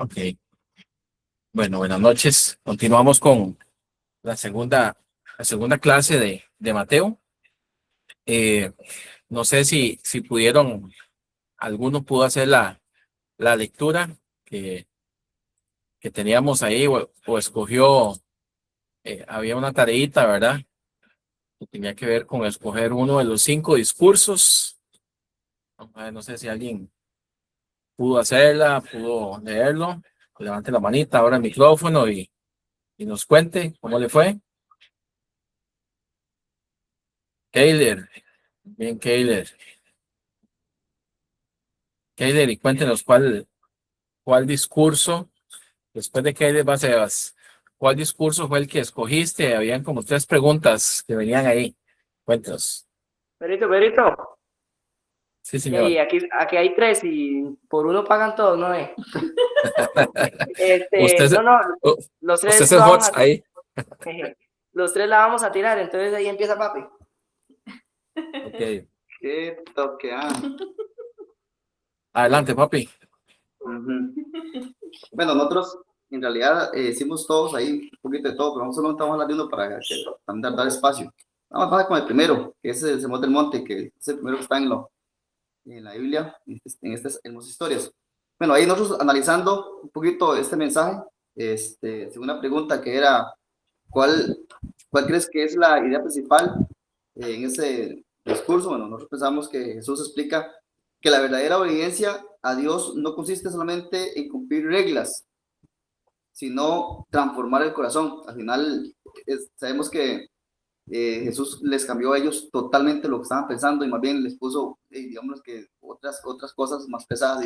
Ok, bueno, buenas noches. Continuamos con la segunda clase de Mateo. Eh, no sé si pudieron, alguno pudo hacer la lectura que teníamos ahí o escogió, había una tareita, ¿verdad? Que tenía que ver con escoger uno de los 5 discursos. Vamos a ver, no sé si alguien pudo hacerla, pudo leerlo. Levante la manita, abra el micrófono y nos cuente cómo le fue. Keiler, bien, Keiler. Keiler, y cuéntenos cuál discurso, después de Keiler va Sebas, ¿cuál discurso fue el que escogiste? Habían como 3 preguntas que venían ahí. Cuéntenos. Perito, Sí, y señor. aquí hay tres y por uno pagan todos, ¿no? Usted, No, se- no, u- los usted tres es el lo vamos host a, ahí. los tres la vamos a tirar, entonces ahí empieza papi. Ok. Qué toque, Adelante, papi. Ujú. Bueno, nosotros en realidad hicimos todos ahí un poquito de todo, pero nosotros no estamos hablando para que también dar espacio. Vamos a pasar con el primero, que es el Sermón del Monte, que es el primero que está en la Biblia, en estas hermosas historias. Bueno, ahí nosotros analizando un poquito este mensaje, según una pregunta que era, ¿cuál, ¿cuál crees que es la idea principal en ese discurso? Bueno, nosotros pensamos que Jesús explica que la verdadera obediencia a Dios no consiste solamente en cumplir reglas, sino transformar el corazón. Al final, sabemos que Jesús les cambió a ellos totalmente lo que estaban pensando y más bien les puso, digamos que otras cosas más pesadas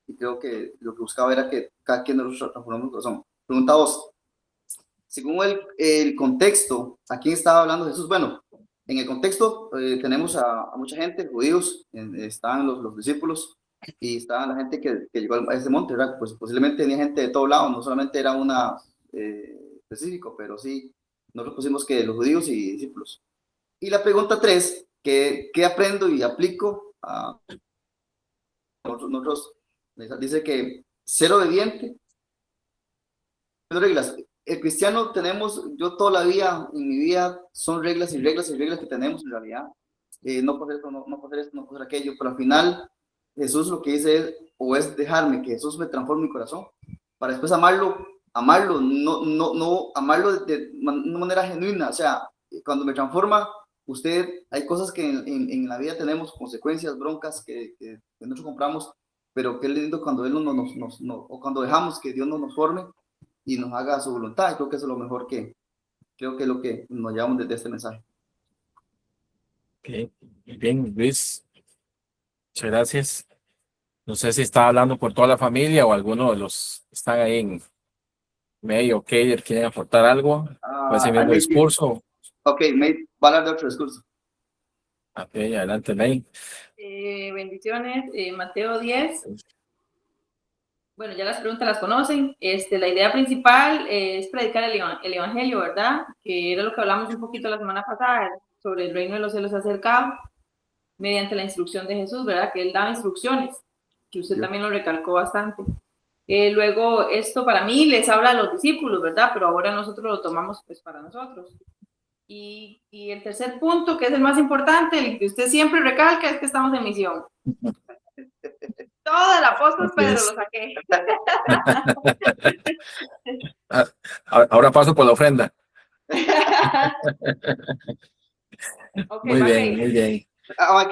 y creo que lo que buscaba era que cada quien de nosotros transformamos el corazón. Pregunta vos, según el contexto, ¿a quién estaba hablando Jesús? Bueno, en el contexto tenemos a mucha gente, judíos, estaban los discípulos y estaban la gente que llegó a ese monte, ¿verdad? Pues posiblemente tenía gente de todo lado, no solamente era una específico, pero sí, nosotros pusimos que los judíos y discípulos. Y la pregunta 3, ¿qué aprendo y aplico a nosotros? Dice que ser obediente, reglas. El cristiano tenemos, yo toda la vida, en mi vida, son reglas y reglas y reglas que tenemos en realidad. No puedo hacer esto, no puedo hacer esto, no puedo hacer aquello, pero al final Jesús lo que dice es dejarme que Jesús me transforme mi corazón, para después amarlo, no amarlo de una manera genuina. O sea, cuando me transforma, hay cosas que en la vida tenemos consecuencias, broncas que nosotros compramos, pero qué lindo cuando Él o cuando dejamos que Dios nos forme y nos haga su voluntad. Y creo que eso es lo mejor creo que es lo que nos llevamos desde este mensaje. Ok, muy bien, Luis. Muchas gracias. No sé si está hablando por toda la familia o alguno de los que están ahí en medio. Keiler, ¿quieren aportar algo? ¿O ese I mismo may give, discurso? ok, va a hablar de otro discurso. Ok, adelante, May. Bendiciones, Mateo 10. Bueno, ya las preguntas las conocen. La idea principal es predicar el evangelio, ¿verdad? Que era lo que hablamos un poquito la semana pasada, sobre el reino de los cielos acercado, mediante la instrucción de Jesús, ¿verdad? Que él daba instrucciones, que usted también lo recalcó bastante. Luego, esto para mí les habla a los discípulos, ¿verdad? Pero ahora nosotros lo tomamos pues para nosotros. Y el tercer punto, que es el más importante, el que usted siempre recalca, es que estamos en misión. Todo el apóstol Pedro lo saqué. Ahora paso por la ofrenda. Okay, Muy bien, papi. muy bien.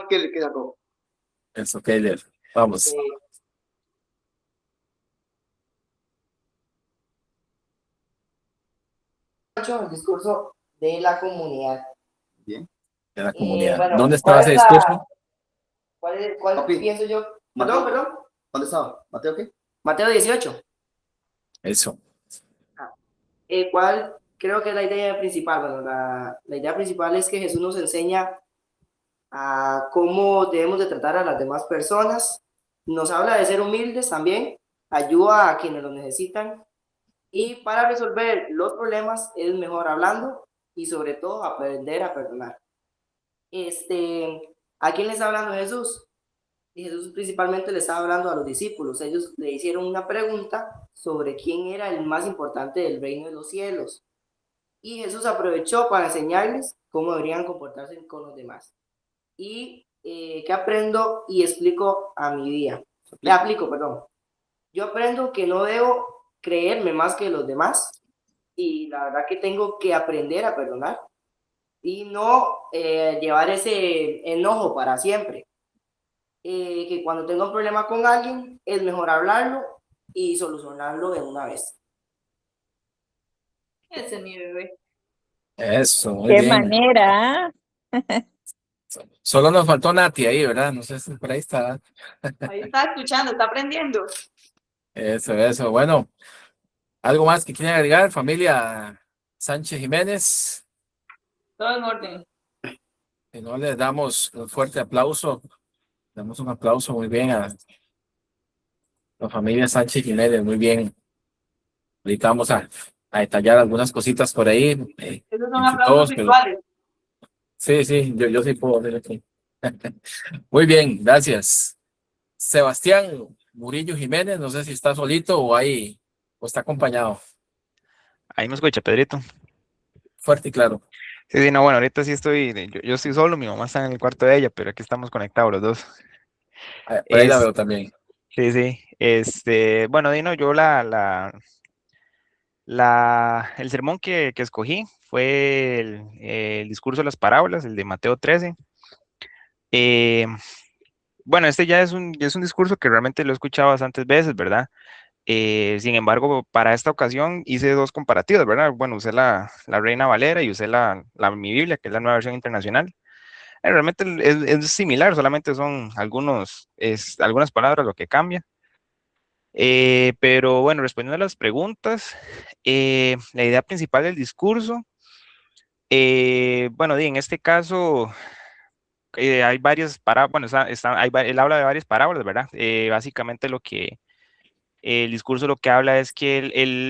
¿Qué sacó? Eso, Keiler. Vamos. El discurso de la comunidad. Bien. De la comunidad. Bueno, ¿Dónde estaba ¿cuál ese es discurso? cuál Papi, pienso yo? Mateo. Perdón. ¿Dónde estaba? ¿Mateo qué? Mateo 18. Eso. ¿Cuál creo que es la idea principal? Bueno, la idea principal es que Jesús nos enseña a cómo debemos de tratar a las demás personas. Nos habla de ser humildes también, ayuda a quienes lo necesitan. Y para resolver los problemas es mejor hablando y sobre todo aprender a perdonar. ¿A quién le está hablando Jesús? Y Jesús principalmente le estaba hablando a los discípulos. Ellos le hicieron una pregunta sobre quién era el más importante del reino de los cielos. Y Jesús aprovechó para enseñarles cómo deberían comportarse con los demás. Y ¿qué aprendo y explico a mi día? Le aplico, perdón. Yo aprendo que no debo creerme más que los demás y la verdad que tengo que aprender a perdonar y no llevar ese enojo para siempre. Que cuando tengo un problema con alguien es mejor hablarlo y solucionarlo de una vez. Ese es mi bebé. Eso, muy Qué bien. manera. Solo nos faltó Nati ahí, ¿verdad? No sé si por ahí está. Ahí está escuchando, está aprendiendo. Eso. Bueno, ¿algo más que quieran agregar, familia Sánchez Jiménez? Todo en orden. Si no, les damos un fuerte aplauso. Damos un aplauso muy bien a la familia Sánchez Jiménez, muy bien. Ahorita vamos a detallar algunas cositas por ahí, Esos son entre aplausos todos, pero virtuales. sí, yo sí puedo hacer aquí. Muy bien, gracias. Sebastián Murillo Jiménez, no sé si está solito o ahí, o está acompañado. Ahí me escucha, Pedrito. Fuerte y claro. Sí, no, bueno, ahorita sí estoy, yo estoy solo, mi mamá está en el cuarto de ella, pero aquí estamos conectados los dos. Por ahí la Es, veo también. sí, bueno, Dino, yo el sermón que escogí fue el discurso de las parábolas, el de Mateo 13. Eh, bueno, este ya es un discurso que realmente lo he escuchado bastantes veces, ¿verdad? Sin embargo, para esta ocasión hice dos comparativas, ¿verdad? Bueno, usé la Reina Valera y usé mi Biblia, que es la nueva versión internacional. Realmente es similar, solamente son algunas palabras lo que cambia. Pero bueno, respondiendo a las preguntas, la idea principal del discurso, bueno, en este caso hay varias parábolas, bueno, él habla de varias parábolas, ¿verdad? Básicamente el discurso lo que habla es que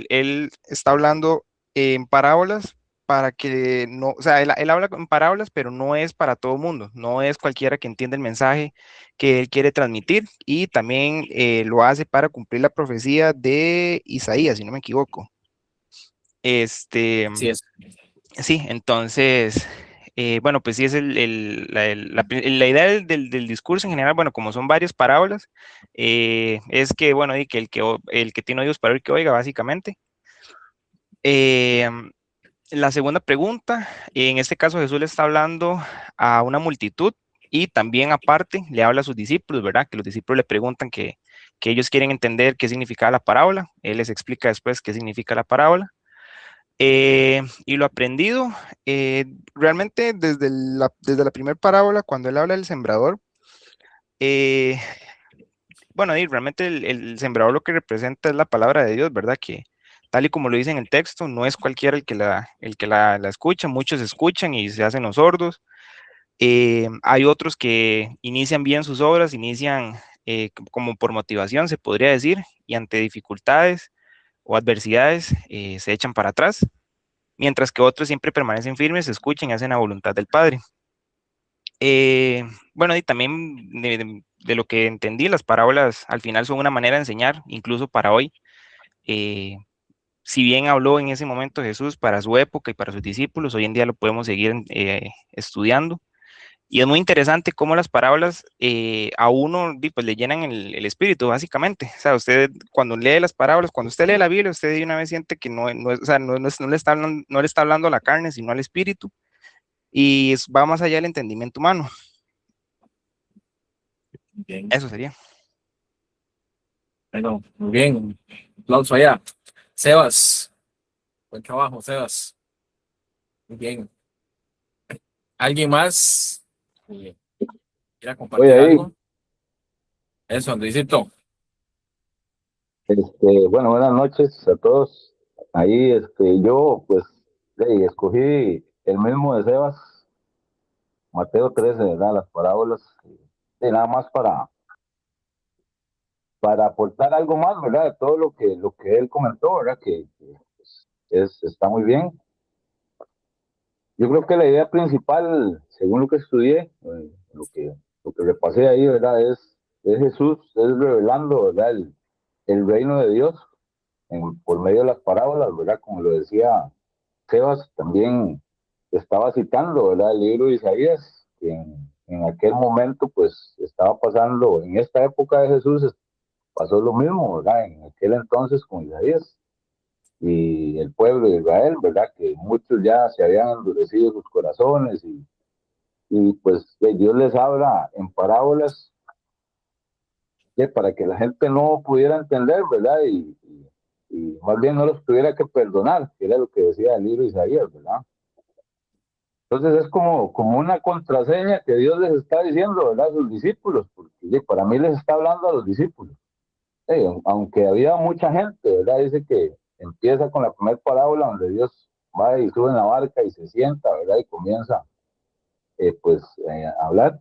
él está hablando en parábolas para que no, o sea, él habla en parábolas, pero no es para todo mundo, no es cualquiera que entienda el mensaje que él quiere transmitir y también lo hace para cumplir la profecía de Isaías, si no me equivoco. Este, Sí, es. sí, entonces, bueno, pues sí es la idea del discurso en general, bueno, como son varias parábolas, es que, bueno, y que el que tiene oídos para oír que oiga, básicamente. Eh, la segunda pregunta, en este caso Jesús le está hablando a una multitud y también aparte le habla a sus discípulos, ¿verdad? Que los discípulos le preguntan que ellos quieren entender qué significa la parábola, él les explica después qué significa la parábola. Y lo aprendido, realmente desde la primera parábola, cuando él habla del sembrador, eh, bueno, y realmente el sembrador lo que representa es la palabra de Dios, ¿verdad? Que tal y como lo dice en el texto, no es cualquiera el que la escucha, muchos escuchan y se hacen los sordos. Hay otros que inician bien sus obras, inician como por motivación, se podría decir, y ante dificultades o adversidades se echan para atrás, mientras que otros siempre permanecen firmes, escuchan y hacen la voluntad del Padre. Bueno, y también de lo que entendí, las parábolas al final son una manera de enseñar, incluso para hoy. Eh, si bien habló en ese momento Jesús para su época y para sus discípulos, hoy en día lo podemos seguir estudiando. Y es muy interesante cómo las parábolas a uno pues, le llenan el espíritu, básicamente. O sea, usted cuando lee las parábolas, cuando usted lee la Biblia, usted de una vez siente que o sea, no le está hablando a la carne, sino al espíritu. Y va más allá del entendimiento humano. Bien. Eso sería. Bueno, muy bien. Un aplauso allá. Sebas, buen trabajo, Sebas. Muy bien. ¿Alguien más quiera Oye, compartir ahí, algo? Eso, Andresito. bueno, buenas noches a todos. Ahí, yo, pues, escogí el mismo de Sebas, Mateo 13, ¿verdad? Las parábolas, nada más para aportar algo más, ¿verdad? De todo lo que él comentó, ¿verdad? Pues, está muy bien. Yo creo que la idea principal, según lo que estudié, lo que repasé ahí, ¿verdad? Es es Jesús, es revelando, ¿verdad? El reino de Dios por medio de las parábolas, ¿verdad? Como lo decía Sebas, también estaba citando, ¿verdad? El libro de Isaías, que en aquel momento, pues, estaba pasando, en esta época de Jesús, pasó lo mismo, ¿verdad? En aquel entonces con Isaías y el pueblo de Israel, ¿verdad? Que muchos ya se habían endurecido sus corazones y pues Dios les habla en parábolas para que la gente no pudiera entender, ¿verdad? Y más bien no los tuviera que perdonar, que era lo que decía el libro de Isaías, ¿verdad? Entonces es como una contraseña que Dios les está diciendo, ¿verdad? A sus discípulos, porque para mí les está hablando a los discípulos. Aunque había mucha gente, ¿verdad? Dice que empieza con la primera parábola donde Dios va y sube en la barca y se sienta, ¿verdad? Y comienza, a hablar.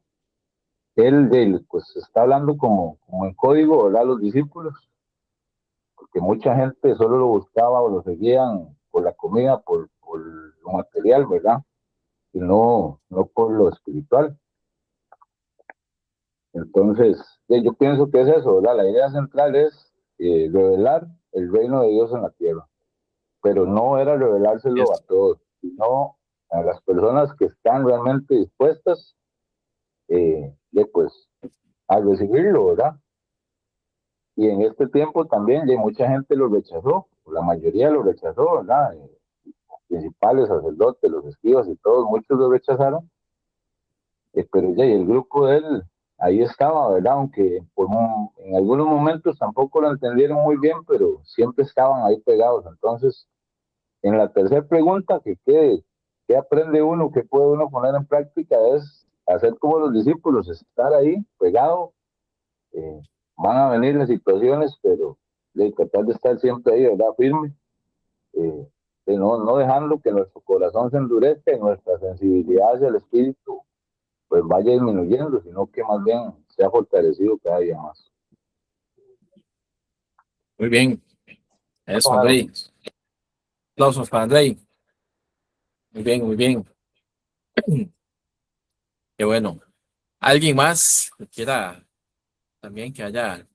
Él pues está hablando como en código, ¿verdad? Los discípulos, porque mucha gente solo lo buscaba o lo seguían por la comida, por lo material, ¿verdad? Y no por lo espiritual. Entonces, yo pienso que es eso, ¿verdad? La idea central es revelar el reino de Dios en la tierra, pero no era revelárselo a todos, sino a las personas que están realmente dispuestas, pues, a recibirlo, ¿verdad? Y en este tiempo también mucha gente lo rechazó, la mayoría lo rechazó, ¿verdad? Principales, sacerdotes, los escribas y todos, muchos lo rechazaron, pero el grupo de él ahí estaba, ¿verdad? Aunque en algunos momentos tampoco lo entendieron muy bien, pero siempre estaban ahí pegados. Entonces, en la tercera pregunta, ¿qué aprende uno, qué puede uno poner en práctica? Es hacer como los discípulos, estar ahí pegado. eh, Van a venir las situaciones, pero tratar de estar siempre ahí, ¿verdad? Firme, eh, no dejando que nuestro corazón se endurezca y nuestra sensibilidad hacia el espíritu pues vaya disminuyendo, sino que más bien sea fortalecido cada día más. Muy bien. Eso, Andrei. Aplausos para Andrei. Muy bien, muy bien. Qué bueno. ¿Alguien más que quiera también que haya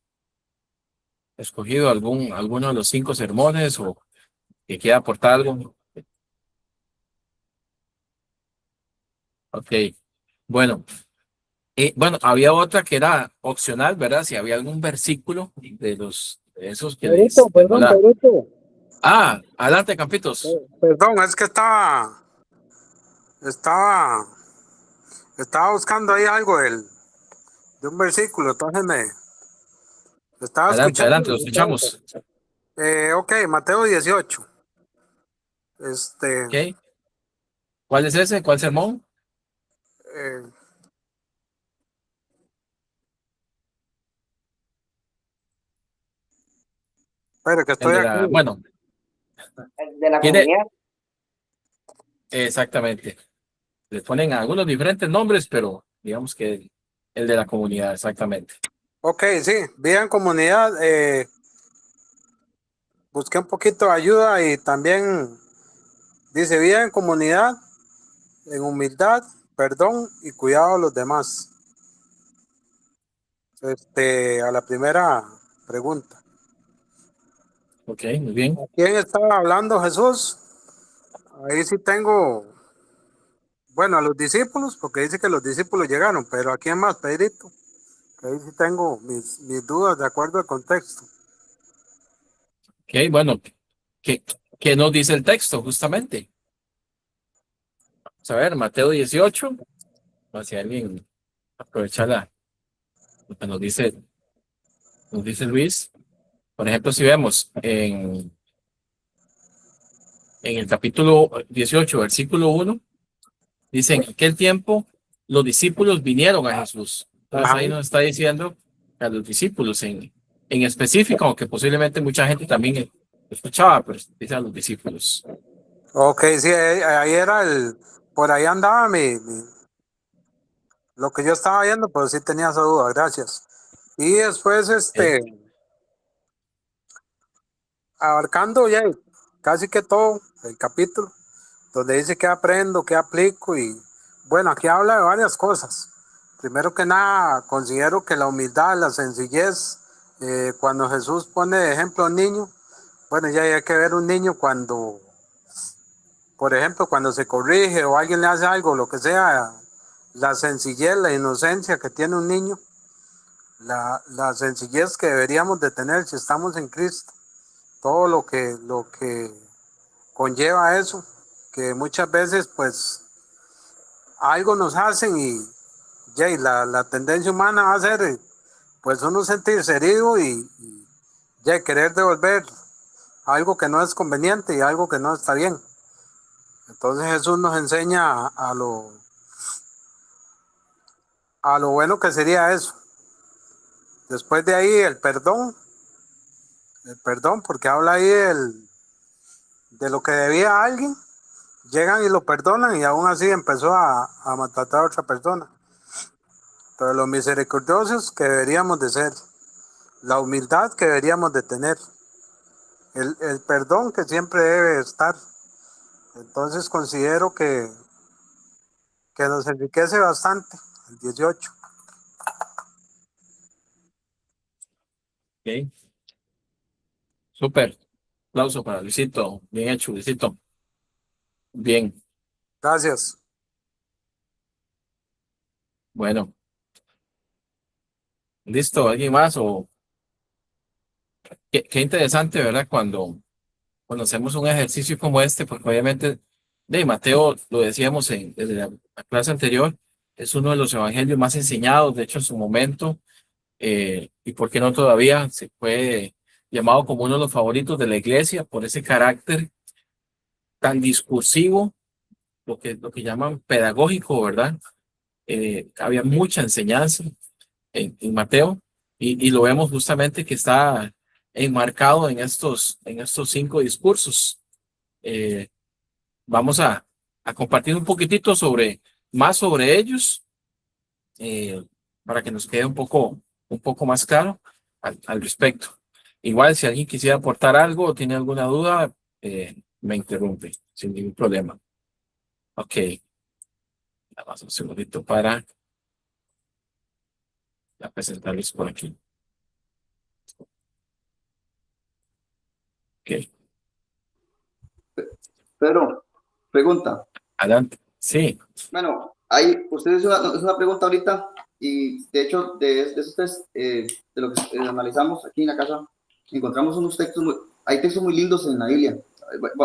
escogido alguno de los 5 sermones o que quiera aportar algo? Ok. Bueno, bueno, había otra que era opcional, ¿verdad? Si había algún versículo de esos que les Pedrito, llamó perdón, la... Pedrito. Ah, adelante, Campitos. Perdón, es que estaba buscando ahí algo de un versículo, entonces me estaba Adelante, escuchando. adelante, lo escuchamos. Ok, Mateo 18. Este, Ok. ¿Cuál es ese? ¿Cuál sermón? eh, espera que El estoy de aquí. la... Bueno, De la tiene... comunidad. Exactamente. Le ponen algunos diferentes nombres, pero digamos que el de la comunidad, exactamente. Ok, sí, vida en comunidad. Busqué un poquito de ayuda y también dice vida en comunidad, en humildad, perdón y cuidado a los demás. A la primera pregunta. Ok, muy bien. ¿A quién estaba hablando Jesús? Ahí sí tengo, bueno, a los discípulos, porque dice que los discípulos llegaron, pero ¿a quién más, Pedrito? Ahí sí tengo mis dudas de acuerdo al contexto. Ok, bueno, ¿qué, qué nos dice el texto justamente? Vamos a ver, Mateo 18. Si alguien aprovecha lo que nos dice Luis. Por ejemplo, si vemos en el capítulo 18, versículo 1, dice, en aquel tiempo los discípulos vinieron a Jesús. Entonces Ajá. ahí nos está diciendo a los discípulos en específico, aunque posiblemente mucha gente también escuchaba, pero dice a los discípulos. Ok, sí, ahí era por ahí andaba lo que yo estaba viendo, pero sí tenía esa duda, gracias. Y después, ¿Ok? abarcando ya casi que todo el capítulo, donde dice que aprendo, que aplico y bueno, aquí habla de varias cosas. Primero que nada, considero que la humildad, la sencillez, cuando Jesús pone de ejemplo a un niño, bueno, ya hay que ver un niño cuando, por ejemplo, cuando se corrige o alguien le hace algo, lo que sea, la sencillez, la inocencia que tiene un niño, la sencillez que deberíamos de tener si estamos en Cristo, todo lo que conlleva eso, que muchas veces pues algo nos hacen y la tendencia humana va a ser pues uno sentirse herido y querer devolver algo que no es conveniente y algo que no está bien. Entonces Jesús nos enseña a lo bueno que sería eso. Después de ahí el perdón, porque habla ahí de lo que debía a alguien, llegan y lo perdonan y aún así empezó a maltratar a otra persona. Pero los misericordiosos que deberíamos de ser, la humildad que deberíamos de tener, el perdón que siempre debe estar. Entonces considero que nos enriquece bastante el 18. Ok, súper. Aplauso para Luisito. Bien hecho, Luisito. Bien, Gracias. bueno. ¿Listo? ¿Alguien más? Qué interesante, ¿verdad? Cuando hacemos un ejercicio como este, porque obviamente, de Mateo, lo decíamos desde la clase anterior, es uno de los evangelios más enseñados, de hecho, en su momento, y por qué no todavía, se fue llamado como uno de los favoritos de la iglesia por ese carácter tan discursivo, lo que llaman pedagógico, ¿verdad? Había mucha enseñanza en Mateo, y lo vemos justamente que está enmarcado en estos 5 discursos. Vamos a compartir un poquitito más sobre ellos, para que nos quede un poco más claro al respecto. Igual, si alguien quisiera aportar algo o tiene alguna duda, me interrumpe sin ningún problema. Ok, nada más un segundito para presentarles por aquí. Ok, Pedro, pregunta. adelante. Sí, Bueno, ahí, usted hizo una pregunta ahorita y de hecho de esos tres, de lo que analizamos aquí en la casa, encontramos unos textos, hay textos muy lindos en la Biblia,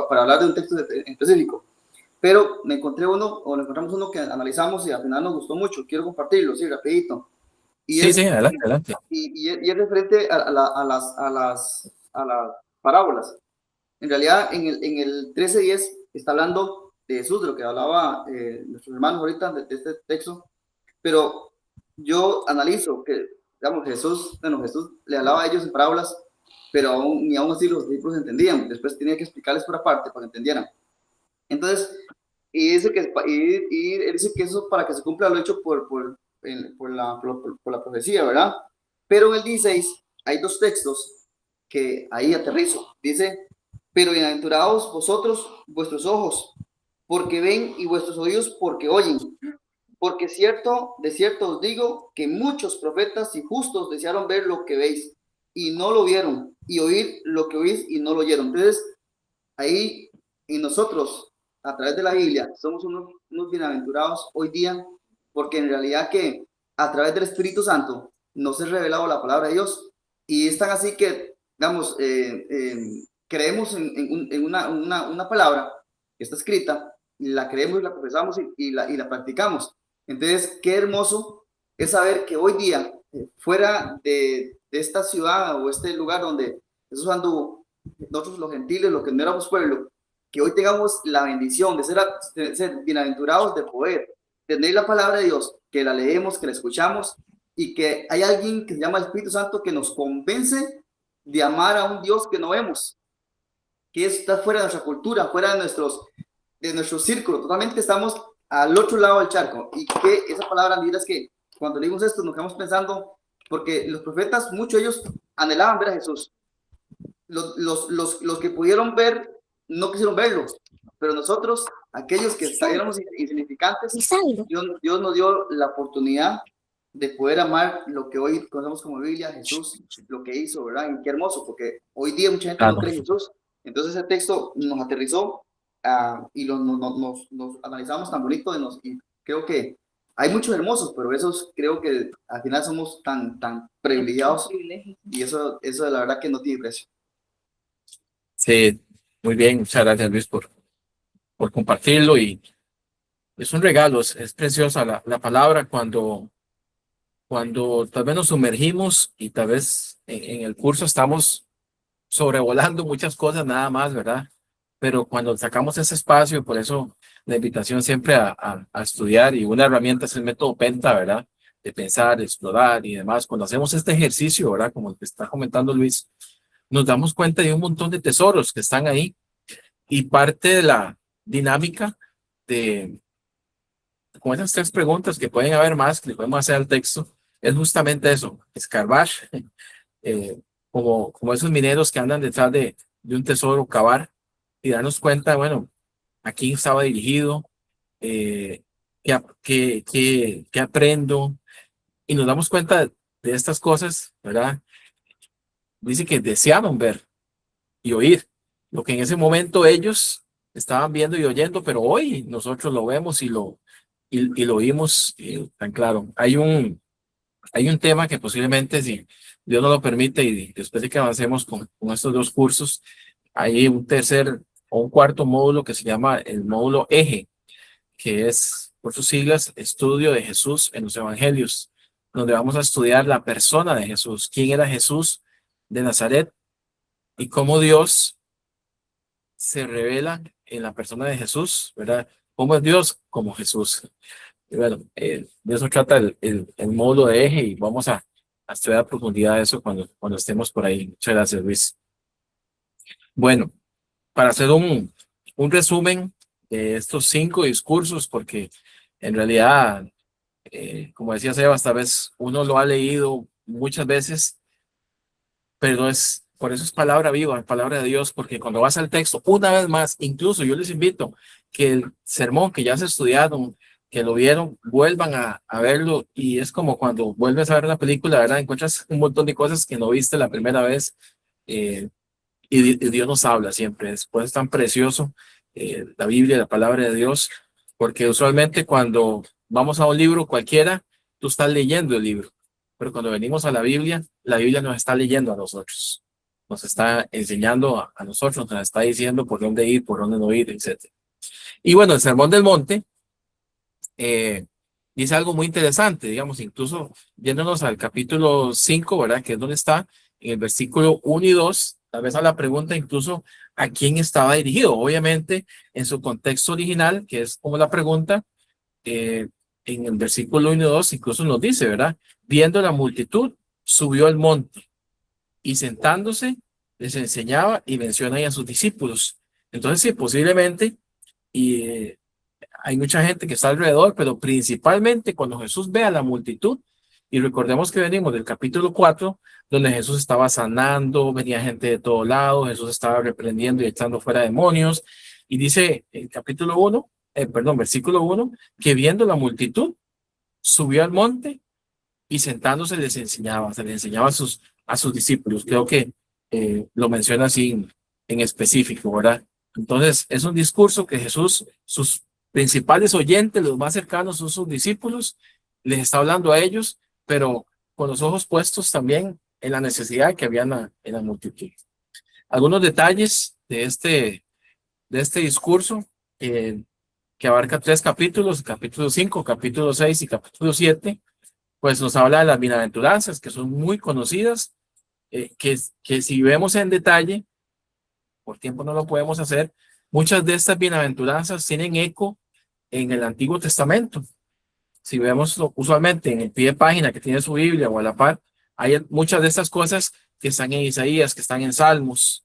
para hablar de un texto en específico, pero encontramos uno que analizamos y al final nos gustó mucho, quiero compartirlo, sí, rapidito. Y sí, adelante, adelante. y es referente a las parábolas. En realidad, en el 13:10 está hablando de Jesús, de lo que hablaba nuestros hermanos ahorita de este texto, pero yo analizo que, digamos, Jesús le hablaba a ellos en parábolas, pero ni aún así los discípulos entendían. Después tenía que explicarles por aparte para que entendieran. Entonces, y dice que eso es para que se cumpla lo hecho por la profecía, ¿verdad? Pero en el 16 hay 2 textos que ahí aterrizo. Dice: pero bienaventurados vosotros, vuestros ojos, porque ven, y vuestros oídos, porque oyen. Porque de cierto os digo que muchos profetas y justos desearon ver lo que veis y no lo vieron, y oír lo que oís y no lo oyeron. Entonces, ahí en nosotros, a través de la Biblia, somos unos bienaventurados hoy día, porque en realidad que a través del Espíritu Santo nos es revelado la palabra de Dios, y es tan así que, digamos, creemos en una palabra que está escrita, y la creemos y la profesamos y la practicamos. Entonces, qué hermoso es saber que hoy día, fuera de esta ciudad o este lugar donde Jesús anduvo, nosotros los gentiles, los que no éramos pueblo, que hoy tengamos la bendición de ser bienaventurados, de poder tener la palabra de Dios, que la leemos, que la escuchamos, y que hay alguien que se llama el Espíritu Santo que nos convence de amar a un Dios que no vemos, que está fuera de nuestra cultura, fuera de nuestro círculo. Totalmente estamos al otro lado del charco. Y que esa palabra, mira, es que cuando leímos esto nos quedamos pensando, porque los profetas, muchos de ellos anhelaban ver a Jesús. Los que pudieron ver no quisieron verlo, pero nosotros, aquellos que éramos insignificantes, Dios nos dio la oportunidad de poder amar lo que hoy conocemos como Biblia, Jesús, lo que hizo, ¿verdad? Y qué hermoso, porque hoy día mucha gente no Claro. cree en Jesús. Entonces ese texto nos aterrizó y nos analizamos tan bonito y creo que hay muchos hermosos, pero esos creo que al final somos tan privilegiados y eso de la verdad que no tiene precio. Sí, muy bien, muchas gracias Luis por compartirlo y es un regalo, es preciosa la palabra cuando tal vez nos sumergimos y tal vez en el curso estamos sobrevolando muchas cosas nada más, ¿verdad? Pero cuando sacamos ese espacio, por eso la invitación siempre a estudiar y una herramienta es el método PENTA, ¿verdad? De pensar, de explorar y demás. Cuando hacemos este ejercicio, ¿verdad? Como el que está comentando Luis, nos damos cuenta de un montón de tesoros que están ahí y parte de la dinámica de, con esas tres preguntas que pueden haber más, que le podemos hacer al texto, es justamente eso, escarbar, como esos mineros que andan detrás de un tesoro, cavar y darnos cuenta, bueno, a quién estaba dirigido, qué aprendo, y nos damos cuenta de estas cosas, ¿verdad? Dice que deseaban ver y oír lo que en ese momento ellos estaban viendo y oyendo, pero hoy nosotros lo vemos y lo oímos tan claro. Hay un tema que posiblemente, si Dios nos lo permite y después de que avancemos con estos dos cursos, hay un tercer o un cuarto módulo que se llama el módulo eje, que es, por sus siglas, Estudio de Jesús en los Evangelios, donde vamos a estudiar la persona de Jesús, quién era Jesús de Nazaret y cómo Dios se revela en la persona de Jesús, ¿verdad? ¿Cómo es Dios? Como Jesús. Y bueno, de eso trata el módulo de eje y vamos a estudiar a profundidad eso cuando estemos por ahí. Muchas gracias, Luis. Bueno, para hacer un resumen de estos 5 discursos, porque en realidad, como decía Sebas, esta vez uno lo ha leído muchas veces, pero por eso es palabra viva, palabra de Dios, porque cuando vas al texto, una vez más, incluso yo les invito que el sermón que ya se estudiaron, que lo vieron, vuelvan a verlo y es como cuando vuelves a ver una película, ¿verdad? Encuentras un montón de cosas que no viste la primera vez y Dios nos habla siempre. Después es tan precioso la Biblia, la palabra de Dios, porque usualmente cuando vamos a un libro cualquiera, tú estás leyendo el libro. Pero cuando venimos a la Biblia nos está leyendo a nosotros, nos está enseñando a nosotros, nos está diciendo por dónde ir, por dónde no ir, etc. Y bueno, el Sermón del Monte dice algo muy interesante, digamos, incluso yéndonos al capítulo 5, ¿verdad? Que es donde está, en el versículo 1 y 2, tal vez a la pregunta incluso a quién estaba dirigido. Obviamente, en su contexto original, que es como la pregunta, en el versículo 1 y 2 incluso nos dice, ¿verdad? Viendo la multitud, subió al monte y sentándose, les enseñaba y menciona ahí a sus discípulos. Entonces, sí, posiblemente, y hay mucha gente que está alrededor, pero principalmente cuando Jesús ve a la multitud, y recordemos que venimos del capítulo 4, donde Jesús estaba sanando, venía gente de todo lado, Jesús estaba reprendiendo y echando fuera demonios, y dice el capítulo 1, versículo 1, que viendo la multitud, subió al monte y sentándose les enseñaba, se les enseñaba a sus discípulos. Creo que lo menciona así en específico, ¿verdad? Entonces, es un discurso que Jesús, sus principales oyentes, los más cercanos son sus discípulos, les está hablando a ellos, pero con los ojos puestos también en la necesidad que había en la multitud. Algunos detalles de este discurso que abarca 3 capítulos, capítulo 5, capítulo 6 y capítulo 7, pues nos habla de las bienaventuranzas que son muy conocidas, que si vemos en detalle, por tiempo no lo podemos hacer, muchas de estas bienaventuranzas tienen eco en el Antiguo Testamento. Si vemos usualmente en el pie de página que tiene su Biblia o a la par, hay muchas de estas cosas que están en Isaías, que están en Salmos.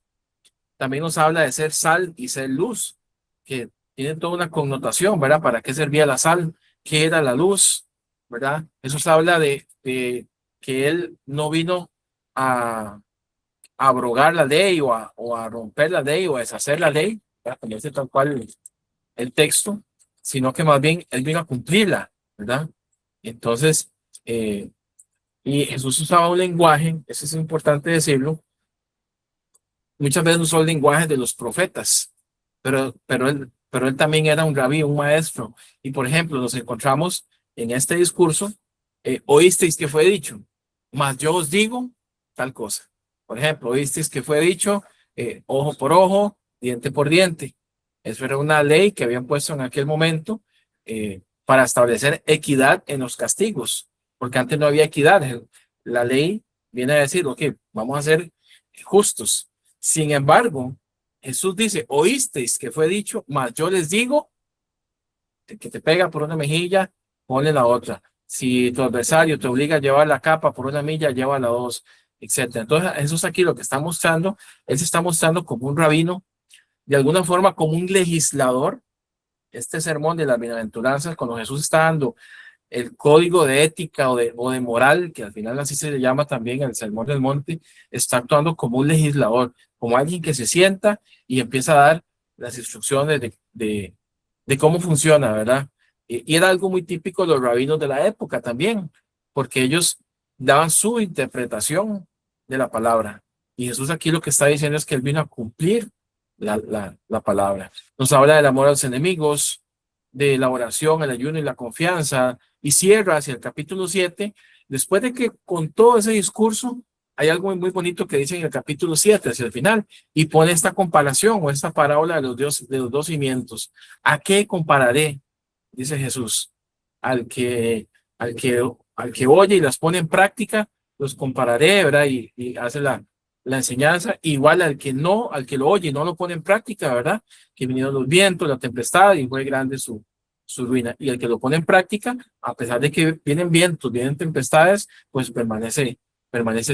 También nos habla de ser sal y ser luz, que tienen toda una connotación, ¿verdad? ¿Para qué servía la sal? ¿Qué era la luz? ¿Verdad? Eso se habla de que él no vino a abrogar la ley o a romper la ley o a deshacer la ley, ¿verdad? Como dice tal cual el texto, sino que más bien él vino a cumplirla, ¿verdad? Entonces, Y Jesús usaba un lenguaje, eso es importante decirlo, muchas veces usó el lenguaje de los profetas, pero él también era un rabí, un maestro. Y por ejemplo, nos encontramos en este discurso, oísteis que fue dicho, mas yo os digo tal cosa. Por ejemplo, oísteis que fue dicho, ojo por ojo, diente por diente. Eso era una ley que habían puesto en aquel momento para establecer equidad en los castigos, porque antes no había equidad. La ley viene a decir, ok, vamos a ser justos. Sin embargo, Jesús dice, oísteis que fue dicho, mas yo les digo, que te pega por una mejilla, ponle la otra. Si tu adversario te obliga a llevar la capa por una milla, lleva la dos, etcétera. Entonces, Jesús aquí lo que está mostrando, él se está mostrando como un rabino, de alguna forma como un legislador. Este sermón de las bienaventuranzas, cuando Jesús está dando el código de ética o de moral, que al final así se le llama también el sermón del monte, está actuando como un legislador, como alguien que se sienta y empieza a dar las instrucciones de cómo funciona, ¿verdad? Y era algo muy típico de los rabinos de la época también, porque ellos daban su interpretación de la palabra. Y Jesús aquí lo que está diciendo es que él vino a cumplir la palabra. Nos habla del amor a los enemigos, de la oración, el ayuno y la confianza, y cierra hacia el capítulo 7, después de que con todo ese discurso, hay algo muy bonito que dice en el capítulo 7, hacia el final, y pone esta comparación o esta parábola de los dos cimientos. ¿A qué compararé? Dice Jesús. Al que, al que oye y las pone en práctica, los compararé, ¿verdad? Y hace la enseñanza, igual al que no, al que lo oye y no lo pone en práctica, ¿verdad? Que vinieron los vientos, la tempestad y fue grande su ruina. Y el que lo pone en práctica, a pesar de que vienen vientos, vienen tempestades, pues permanece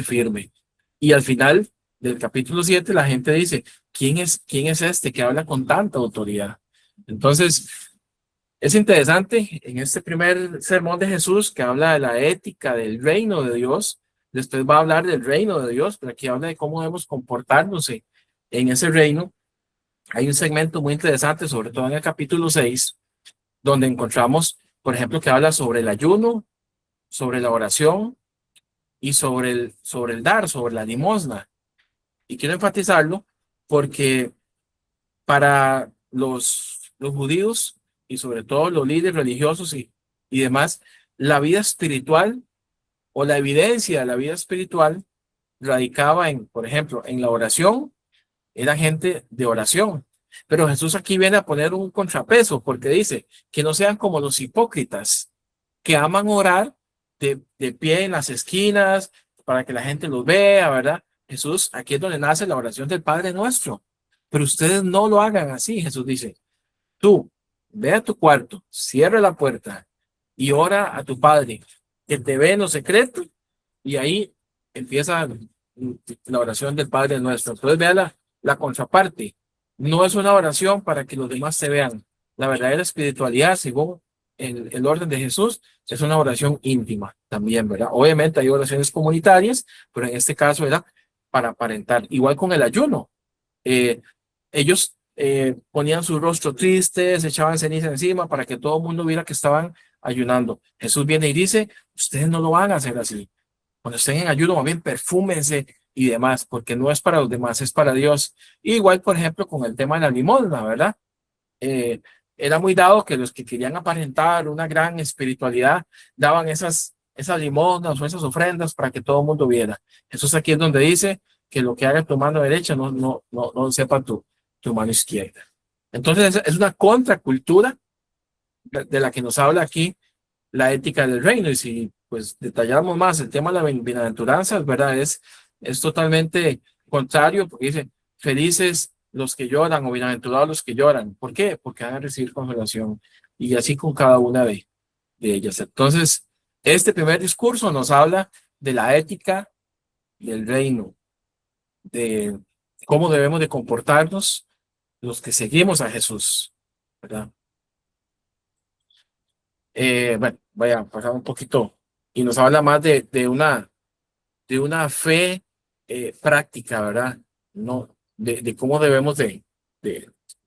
firme. Y al final del capítulo 7, la gente dice, quién es este que habla con tanta autoridad? Entonces, es interesante en este primer sermón de Jesús que habla de la ética del reino de Dios. Después va a hablar del reino de Dios, pero aquí habla de cómo debemos comportarnos en ese reino. Hay un segmento muy interesante, sobre todo en el capítulo 6, donde encontramos, por ejemplo, que habla sobre el ayuno, sobre la oración y sobre el dar, sobre la limosna. Y quiero enfatizarlo porque para los judíos y sobre todo los líderes religiosos y demás, la vida espiritual o la evidencia de la vida espiritual radicaba en, por ejemplo, en la oración, era gente de oración. Pero Jesús aquí viene a poner un contrapeso porque dice que no sean como los hipócritas que aman orar de pie en las esquinas para que la gente los vea, ¿verdad? Jesús, aquí es donde nace la oración del Padre Nuestro. Pero ustedes no lo hagan así, Jesús dice. Tú, ve a tu cuarto, cierra la puerta y ora a tu Padre, que te ve en lo secreto, y ahí empieza la oración del Padre Nuestro. Entonces vea la contraparte. No es una oración para que los demás se vean. La verdadera espiritualidad, según el orden de Jesús, es una oración íntima también, ¿verdad? Obviamente hay oraciones comunitarias, pero en este caso era para aparentar. Igual con el ayuno. Ellos ponían su rostro triste, se echaban ceniza encima para que todo el mundo viera que estaban ayunando. Jesús viene y dice, ustedes no lo van a hacer así. Cuando estén en ayuno, más bien perfúmense y demás, porque no es para los demás, es para Dios. Igual, por ejemplo, con el tema de la limosna, ¿verdad? Era muy dado que los que querían aparentar una gran espiritualidad daban esas limosnas o esas ofrendas para que todo el mundo viera. Jesús aquí es donde dice que lo que haga tu mano derecha no sepa tu mano izquierda. Entonces es una contracultura de la que nos habla aquí la ética del reino. Y si pues detallamos más el tema de la bienaventuranza, ¿verdad? Es totalmente contrario, porque dice, felices los que lloran o bienaventurados los que lloran. ¿Por qué? Porque van a recibir consolación. Y así con cada una de ellas. Entonces, este primer discurso nos habla de la ética del reino, de cómo debemos de comportarnos los que seguimos a Jesús, ¿verdad? Bueno, vaya a pasar un poquito y nos habla más de una fe práctica, ¿verdad? No, de cómo debemos de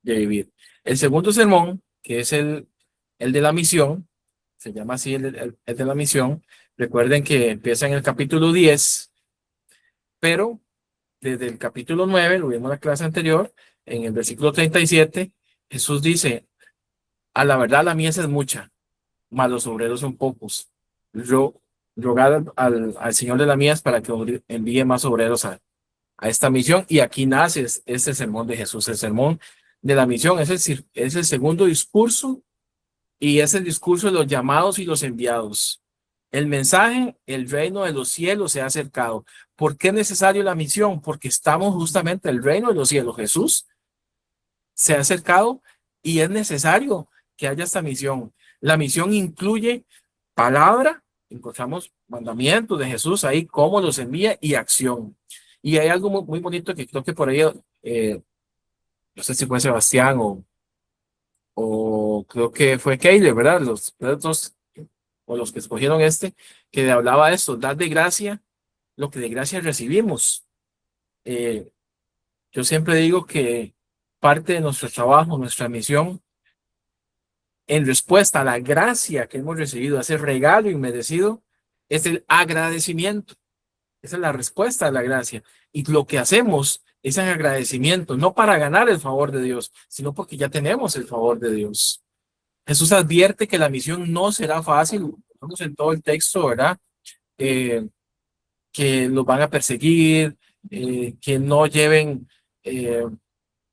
vivir. El segundo sermón, que es el de la misión, se llama así el de la misión. Recuerden que empieza en el capítulo 10, pero desde el capítulo 9, lo vimos en la clase anterior, en el versículo 37, Jesús dice, a la verdad la mies es mucha, mas los obreros son pocos. Rogad al Señor de la mies para que envíe más obreros a esta misión. Y aquí nace este sermón de Jesús, el sermón de la misión. Es el segundo discurso y es el discurso de los llamados y los enviados. El mensaje, el reino de los cielos se ha acercado. ¿Por qué es necesario la misión? Porque estamos justamente en el reino de los cielos. Jesús se ha acercado y es necesario que haya esta misión. La misión incluye palabra, encontramos mandamientos de Jesús ahí, cómo los envía y acción. Y hay algo muy bonito que creo que por ahí, no sé si fue Sebastián o creo que fue Keyle, ¿verdad? Los dos, o los que escogieron que hablaba de esto, dar de gracia lo que de gracia recibimos. Yo siempre digo que parte de nuestro trabajo, nuestra misión, en respuesta a la gracia que hemos recibido, a ese regalo inmerecido, es el agradecimiento. Esa es la respuesta a la gracia. Y lo que hacemos es en agradecimiento, no para ganar el favor de Dios, sino porque ya tenemos el favor de Dios. Jesús advierte que la misión no será fácil. Vamos en todo el texto, ¿verdad? Que los van a perseguir, que no lleven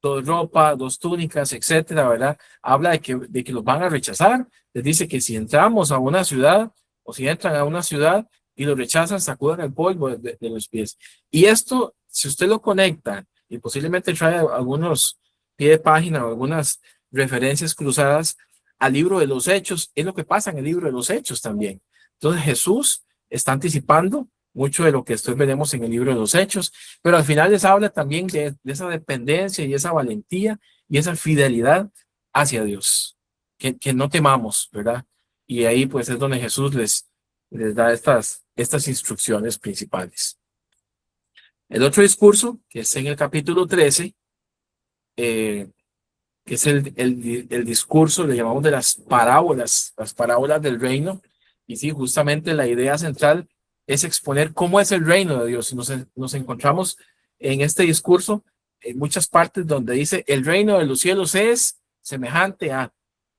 dos ropas, dos túnicas, etcétera, ¿verdad? Habla de que los van a rechazar. Les dice que si entramos a una ciudad o si entran a una ciudad y los rechazan, sacudan el polvo de los pies. Y esto, si usted lo conecta y posiblemente trae algunos pie de página o algunas referencias cruzadas al libro de los Hechos, es lo que pasa en el libro de los Hechos también. Entonces Jesús está anticipando mucho de lo que después veremos en el libro de los Hechos, pero al final les habla también de esa dependencia y esa valentía y esa fidelidad hacia Dios, que no temamos, ¿verdad? Y ahí pues es donde Jesús les da estas instrucciones principales. El otro discurso, que es en el capítulo 13, que es el discurso, le llamamos de las parábolas del reino, y sí, justamente la idea central es exponer cómo es el reino de Dios. Nos encontramos en este discurso en muchas partes donde dice el reino de los cielos es semejante a.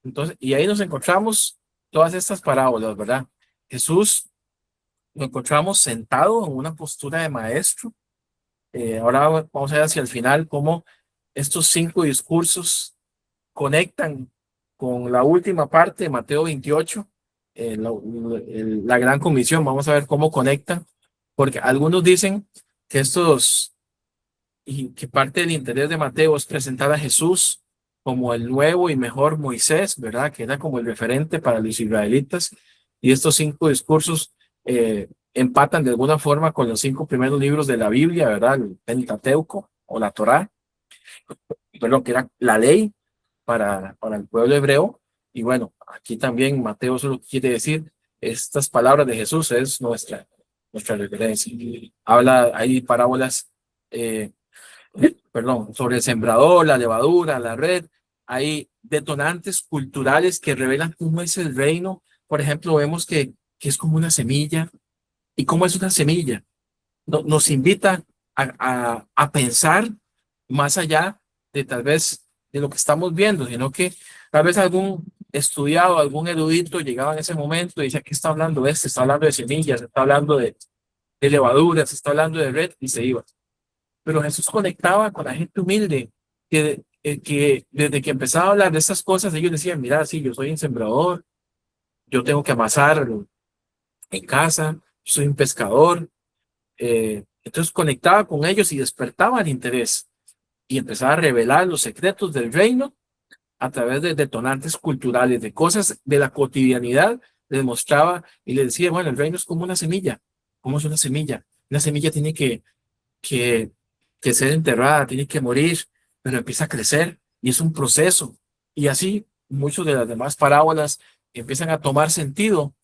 Entonces, y ahí nos encontramos todas estas parábolas, ¿verdad? Jesús lo encontramos sentado en una postura de maestro. Ahora vamos a ver hacia el final cómo estos 5 discursos conectan con la última parte de Mateo 28, la gran comisión. Vamos a ver cómo conectan, porque algunos dicen que y que parte del interés de Mateo es presentar a Jesús como el nuevo y mejor Moisés, ¿verdad? Que era como el referente para los israelitas, y estos 5 discursos empatan de alguna forma con los 5 primeros libros de la Biblia, ¿verdad? El Pentateuco o la Torá, perdón, que era la ley para el pueblo hebreo. Y bueno, aquí también Mateo solo quiere decir, estas palabras de Jesús es nuestra referencia. Hay parábolas, sobre el sembrador, la levadura, la red. Hay detonantes culturales que revelan cómo es el reino. Por ejemplo, vemos que es como una semilla. ¿Y cómo es una semilla? Nos invita a pensar más allá de tal vez de lo que estamos viendo, sino que tal vez algún estudiado, algún erudito llegaba en ese momento y decía, ¿qué está hablando de esto? Está hablando de semillas, está hablando de levaduras, está hablando de red, y se iba. Pero Jesús conectaba con la gente humilde, que desde que empezaba a hablar de esas cosas, ellos decían, mira, sí, yo soy un sembrador, yo tengo que amasar en casa, yo soy un pescador. Entonces conectaba con ellos y despertaba el interés y empezaba a revelar los secretos del reino a través de detonantes culturales, de cosas de la cotidianidad. Les mostraba y les decía, bueno, el reino es como una semilla. ¿Cómo es una semilla? Una semilla tiene que ser enterrada, tiene que morir, pero empieza a crecer y es un proceso. Y así muchas de las demás parábolas empiezan a tomar sentido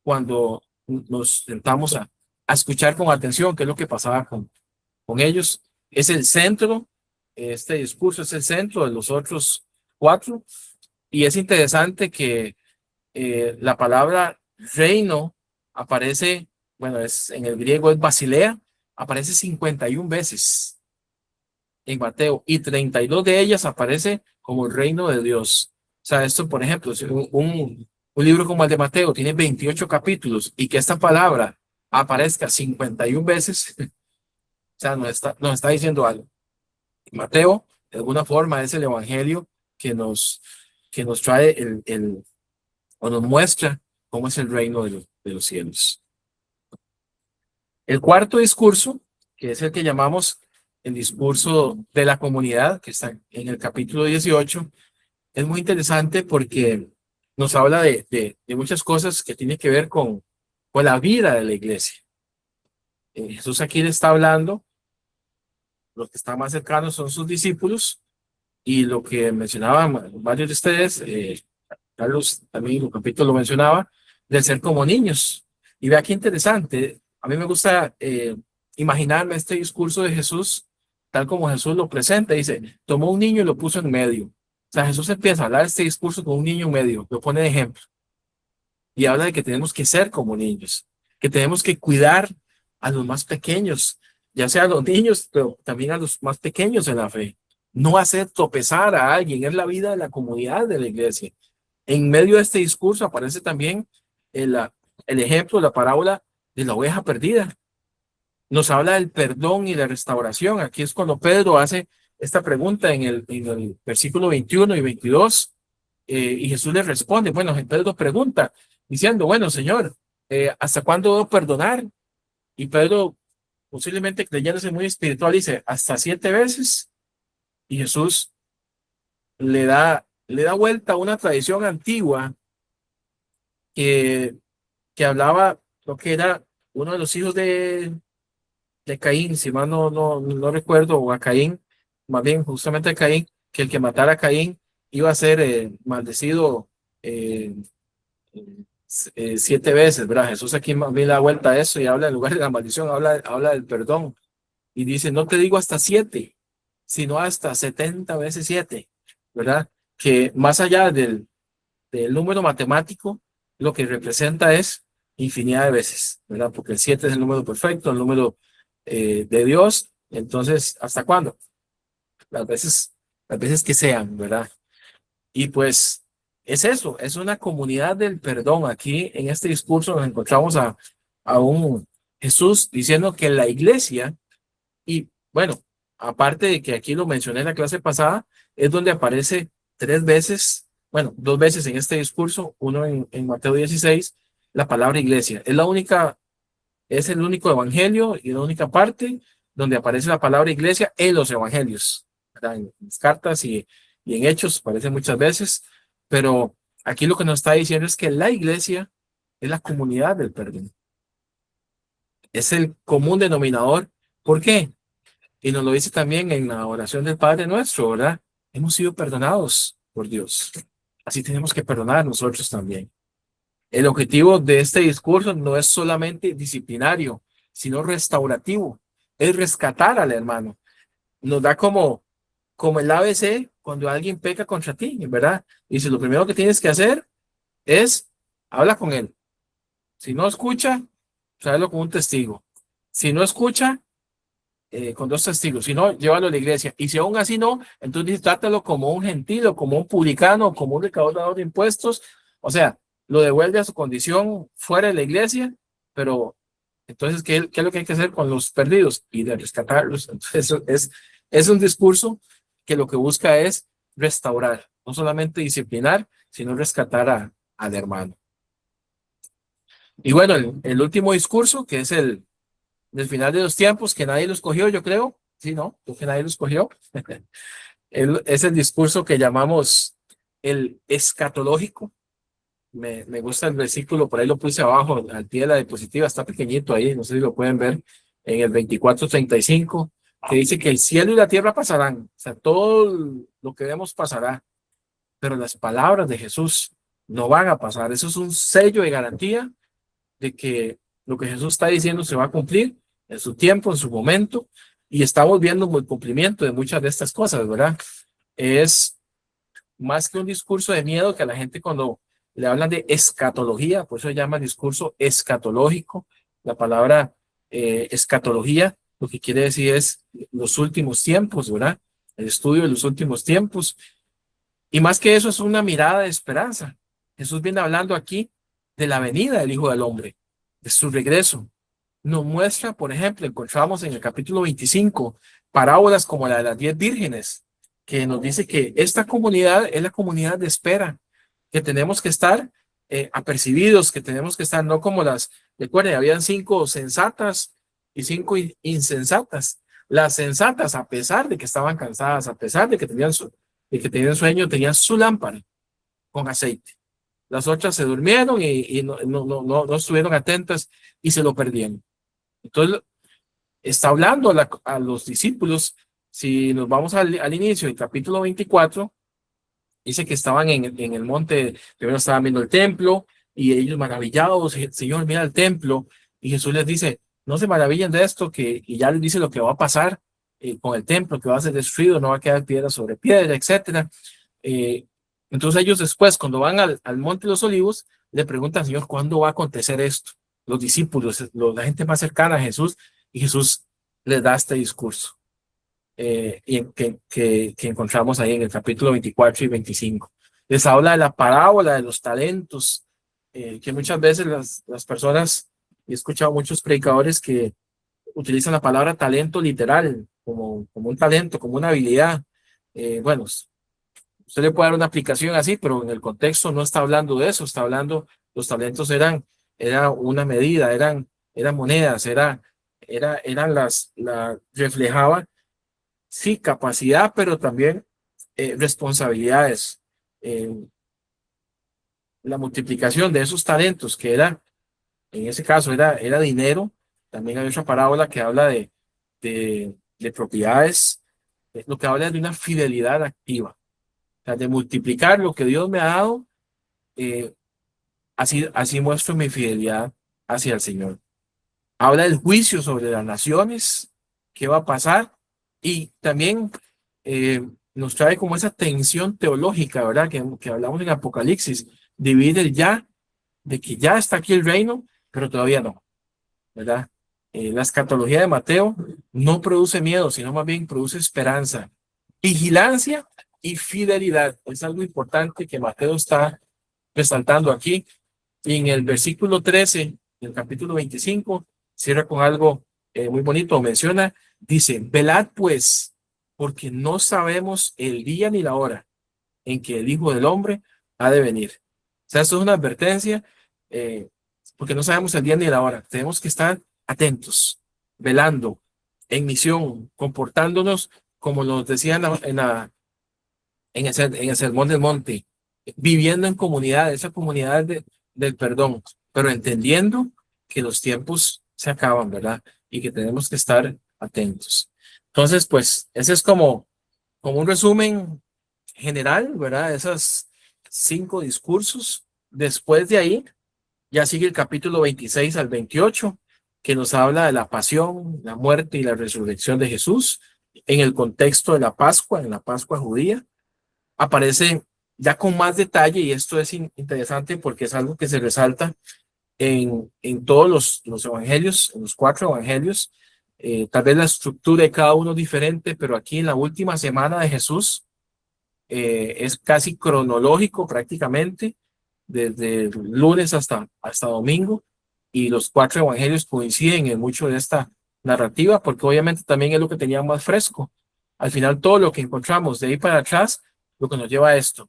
cuando nos sentamos a escuchar con atención qué es lo que pasaba con ellos. Es el centro, este discurso es el centro de los otros 4, y es interesante que la palabra reino aparece, bueno, en el griego es basilea, aparece 51 veces en Mateo y 32 de ellas aparece como el reino de Dios. O sea, esto, por ejemplo, si un libro como el de Mateo tiene 28 capítulos y que esta palabra aparezca 51 veces, o sea, nos está diciendo algo. Mateo, de alguna forma, es el evangelio que nos trae o nos muestra cómo es el reino de los cielos. El cuarto discurso, que es el que llamamos el discurso de la comunidad, que está en el capítulo 18, es muy interesante porque nos habla de muchas cosas que tienen que ver con la vida de la iglesia. Jesús aquí le está hablando, los que están más cercanos son sus discípulos, y lo que mencionaban varios de ustedes, Carlos también en un capítulo lo mencionaba, del ser como niños. Y vea qué interesante, a mí me gusta imaginarme este discurso de Jesús, tal como Jesús lo presenta, dice, tomó un niño y lo puso en medio. O sea, Jesús empieza a hablar este discurso con un niño en medio, lo pone de ejemplo. Y habla de que tenemos que ser como niños, que tenemos que cuidar a los más pequeños, ya sea a los niños, pero también a los más pequeños en la fe. No hacer tropezar a alguien, es la vida de la comunidad de la iglesia. En medio de este discurso aparece también el ejemplo, la parábola de la oveja perdida. Nos habla del perdón y la restauración. Aquí es cuando Pedro hace esta pregunta en el versículo 21 y 22, y Jesús le responde. Bueno, Pedro pregunta, diciendo, bueno, Señor, ¿hasta cuándo debo perdonar? Y Pedro, posiblemente creyéndose muy espiritual, dice, hasta 7 veces. Y Jesús le da vuelta a una tradición antigua que hablaba lo que era uno de los hijos de Caín, si mal no recuerdo, o a Caín, más bien justamente a Caín, que el que matara a Caín iba a ser maldecido 7 veces, ¿verdad? Jesús aquí más bien da vuelta a eso y habla en lugar de la maldición, habla del perdón. Y dice, no te digo hasta 7, sino hasta 70 veces 7, ¿verdad? Que más allá del número matemático, lo que representa es infinidad de veces, ¿verdad? Porque el 7 es el número perfecto, el número de Dios. Entonces, ¿hasta cuándo? Las veces que sean, ¿verdad? Y pues es eso, es una comunidad del perdón. Aquí en este discurso nos encontramos a un Jesús diciendo que la iglesia, y bueno, aparte de que aquí lo mencioné en la clase pasada, es donde aparece 3 veces, bueno, 2 veces en este discurso, uno en Mateo 16, la palabra iglesia. Es el único evangelio y la única parte donde aparece la palabra iglesia en los evangelios, ¿verdad? En las cartas y en hechos aparece muchas veces, pero aquí lo que nos está diciendo es que la iglesia es la comunidad del perdón. Es el común denominador. ¿Por qué? Y nos lo dice también en la oración del Padre Nuestro, ¿verdad? Hemos sido perdonados por Dios. Así tenemos que perdonar nosotros también. El objetivo de este discurso no es solamente disciplinario, sino restaurativo. Es rescatar al hermano. Nos da como el ABC cuando alguien peca contra ti, ¿verdad? Dice, lo primero que tienes que hacer es habla con él. Si no escucha, tráelo con un testigo. Si no escucha, con 2 testigos. Si no, llévalo a la iglesia. Y si aún así no, entonces trátalo como un gentil o como un publicano o como un recaudador de impuestos. O sea, lo devuelve a su condición fuera de la iglesia, pero entonces, ¿qué es lo que hay que hacer con los perdidos? Y de rescatarlos. Entonces, es un discurso que lo que busca es restaurar, no solamente disciplinar, sino rescatar al hermano. Y bueno, el último discurso, que es el del final de los tiempos, que nadie lo escogió, yo creo. Sí, ¿no? Creo que nadie lo escogió. Es el discurso que llamamos el escatológico. Me gusta el versículo, por ahí lo puse abajo, al pie de la diapositiva, está pequeñito ahí, no sé si lo pueden ver, en el 24:35, que dice que el cielo y la tierra pasarán, o sea, todo lo que vemos pasará, pero las palabras de Jesús no van a pasar. Eso es un sello de garantía de que lo que Jesús está diciendo se va a cumplir en su tiempo, en su momento, y estamos viendo el cumplimiento de muchas de estas cosas, ¿verdad? Es más que un discurso de miedo que a la gente cuando le hablan de escatología, por eso se llama discurso escatológico. La palabra escatología lo que quiere decir es los últimos tiempos, ¿verdad? El estudio de los últimos tiempos. Y más que eso es una mirada de esperanza. Jesús viene hablando aquí de la venida del Hijo del Hombre, de su regreso. Nos muestra, por ejemplo, encontramos en el capítulo 25 parábolas como la de las 10 vírgenes, que nos dice que esta comunidad es la comunidad de espera, que tenemos que estar apercibidos, que tenemos que estar no como recuerden, habían 5 sensatas y 5 insensatas. Las sensatas, a pesar de que estaban cansadas, a pesar de que tenían sueño, tenían su lámpara con aceite. Las otras se durmieron y no estuvieron atentas y se lo perdieron. Entonces, está hablando a los discípulos. Si nos vamos al inicio del capítulo 24, dice que estaban en el monte, primero estaban viendo el templo y ellos maravillados, Señor, mira el templo. Y Jesús les dice, no se maravillen de esto, y ya les dice lo que va a pasar con el templo, que va a ser destruido, no va a quedar piedra sobre piedra, etcétera. Entonces ellos después, cuando van al monte de los olivos, le preguntan, Señor, ¿cuándo va a acontecer esto? Los discípulos, la gente más cercana a Jesús, y Jesús les da este discurso que encontramos ahí en el capítulo 24 y 25. Les habla de la parábola de los talentos, que muchas veces las personas, he escuchado muchos predicadores que utilizan la palabra talento literal, como un talento, como una habilidad. Bueno, usted le puede dar una aplicación así, pero en el contexto no está hablando de eso, está hablando, los talentos era una medida, eran monedas, reflejaba, sí, capacidad, pero también responsabilidades. La multiplicación de esos talentos, que en ese caso era dinero. También hay otra parábola que habla de propiedades, lo que habla de una fidelidad activa, o sea, de multiplicar lo que Dios me ha dado. Así muestro mi fidelidad hacia el Señor. Habla del juicio sobre las naciones, qué va a pasar, y también nos trae como esa tensión teológica, ¿verdad? Que hablamos en Apocalipsis, divide el ya, de que ya está aquí el reino, pero todavía no, ¿verdad? La escatología de Mateo no produce miedo, sino más bien produce esperanza, vigilancia y fidelidad. Es algo importante que Mateo está resaltando aquí. Y en el versículo 13 del capítulo 25, cierra con algo muy bonito, menciona, dice, velad pues, porque no sabemos el día ni la hora en que el Hijo del Hombre ha de venir. O sea, esto es una advertencia, porque no sabemos el día ni la hora. Tenemos que estar atentos, velando, en misión, comportándonos como nos decían en el Sermón del Monte, viviendo en comunidad, esa comunidad del perdón, pero entendiendo que los tiempos se acaban, ¿verdad? Y que tenemos que estar atentos. Entonces, pues, ese es como un resumen general, ¿verdad? Esos 5 discursos. Después de ahí, ya sigue el capítulo 26 al 28, que nos habla de la pasión, la muerte y la resurrección de Jesús en el contexto de la Pascua, en la Pascua judía. Aparece ya con más detalle, y esto es interesante porque es algo que se resalta en todos los evangelios, en los 4 evangelios. Tal vez la estructura de cada uno es diferente, pero aquí en la última semana de Jesús es casi cronológico prácticamente, desde lunes hasta domingo, y los 4 evangelios coinciden en mucho de esta narrativa, porque obviamente también es lo que tenía más fresco. Al final, todo lo que encontramos de ahí para atrás, lo que nos lleva a esto,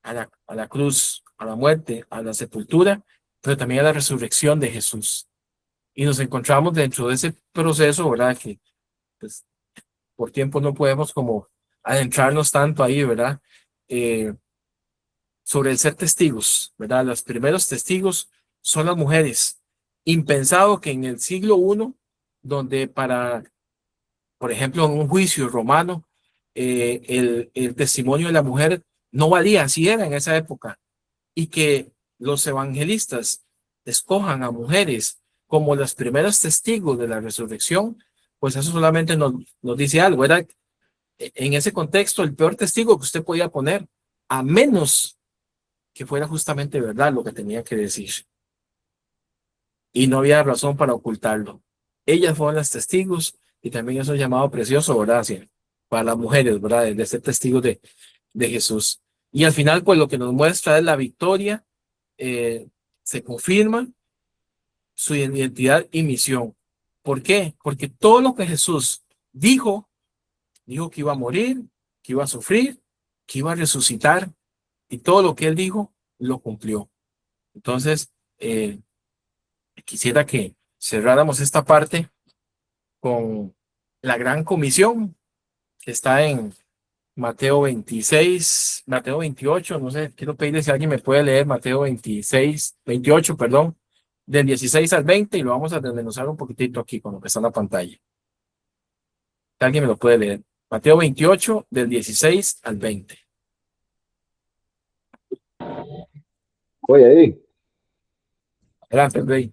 a la cruz, a la muerte, a la sepultura, pero también a la resurrección de Jesús. Y nos encontramos dentro de ese proceso, ¿verdad? Que pues, por tiempo no podemos como adentrarnos tanto ahí, ¿verdad? Sobre el ser testigos, ¿verdad? Los primeros testigos son las mujeres. Impensado que en el siglo I, donde por ejemplo, en un juicio romano, el testimonio de la mujer no valía, así era en esa época, y que los evangelistas escojan a mujeres como las primeras testigos de la resurrección, pues eso solamente nos dice algo. Era en ese contexto el peor testigo que usted podía poner, a menos que fuera justamente verdad lo que tenía que decir. Y no había razón para ocultarlo. Ellas fueron las testigos y también es un llamado precioso, ¿verdad? Para las mujeres, ¿verdad? De ser testigos de Jesús. Y al final, pues lo que nos muestra es la victoria, se confirma su identidad y misión. ¿Por qué? Porque todo lo que Jesús dijo que iba a morir, que iba a sufrir, que iba a resucitar, y todo lo que él dijo, lo cumplió. Entonces, quisiera que cerráramos esta parte con la gran comisión que está en Mateo 26, Mateo 28, no sé, quiero pedirle si alguien me puede leer Mateo 26, 28, perdón, del 16 al 20 y lo vamos a desmenuzar un poquitito aquí con lo que está en la pantalla. Si alguien me lo puede leer. Mateo 28, del 16 al 20. Voy ahí. Adelante, Rey.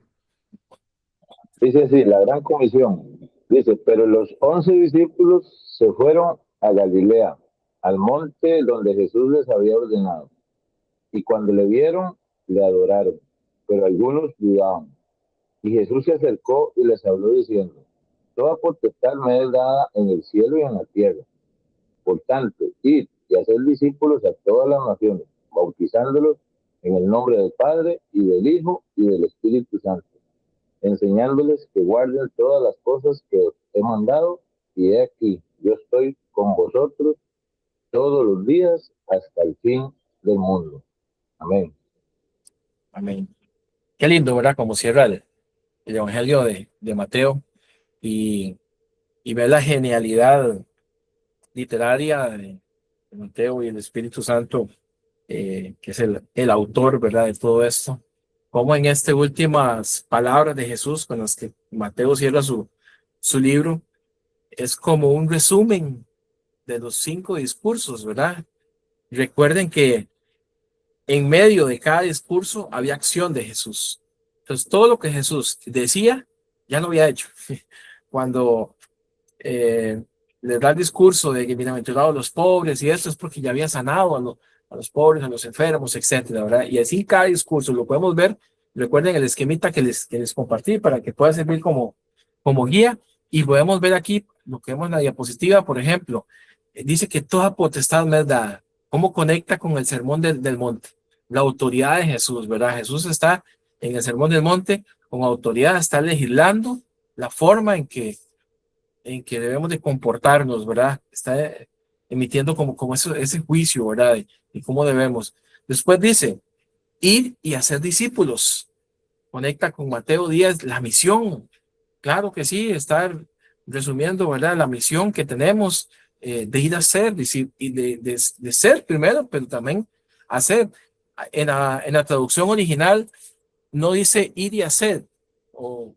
Dice así, la gran comisión. Dice, pero los 11 discípulos se fueron a Galilea, al monte donde Jesús les había ordenado. Y cuando le vieron, le adoraron, pero algunos dudaban. Y Jesús se acercó y les habló diciendo, toda potestad me es dada en el cielo y en la tierra. Por tanto, id y hacer discípulos a todas las naciones, bautizándolos en el nombre del Padre y del Hijo y del Espíritu Santo, enseñándoles que guarden todas las cosas que os he mandado, y he aquí, yo estoy con vosotros todos los días hasta el fin del mundo. Amén. Amén. Qué lindo, ¿verdad? Como cierra el Evangelio de Mateo y ver la genialidad literaria de Mateo y el Espíritu Santo, que es el autor, ¿verdad? De todo esto. Como en estas últimas palabras de Jesús con las que Mateo cierra su libro, es como un resumen de los 5 discursos, ¿verdad? Recuerden que en medio de cada discurso había acción de Jesús. Entonces, todo lo que Jesús decía, ya lo había hecho. Cuando les da el discurso de que bienaventurados los pobres y esto es porque ya había sanado a los pobres, a los enfermos, etcétera, ¿verdad? Y así cada discurso lo podemos ver. Recuerden el esquemita que les compartí para que pueda servir como guía. Y podemos ver aquí lo que vemos en la diapositiva, por ejemplo, dice que toda potestad me es dada. ¿Cómo conecta con el sermón del monte? La autoridad de Jesús, ¿verdad? Jesús está en el sermón del monte con autoridad, está legislando la forma en que debemos de comportarnos, ¿verdad? Está emitiendo como ese juicio, ¿verdad? Y cómo debemos. Después dice, ir y hacer discípulos. Conecta con Mateo 10, la misión. Claro que sí, está resumiendo, ¿verdad? La misión que tenemos de ir a ser y de ser primero, pero también hacer. En la traducción original no dice ir y hacer, o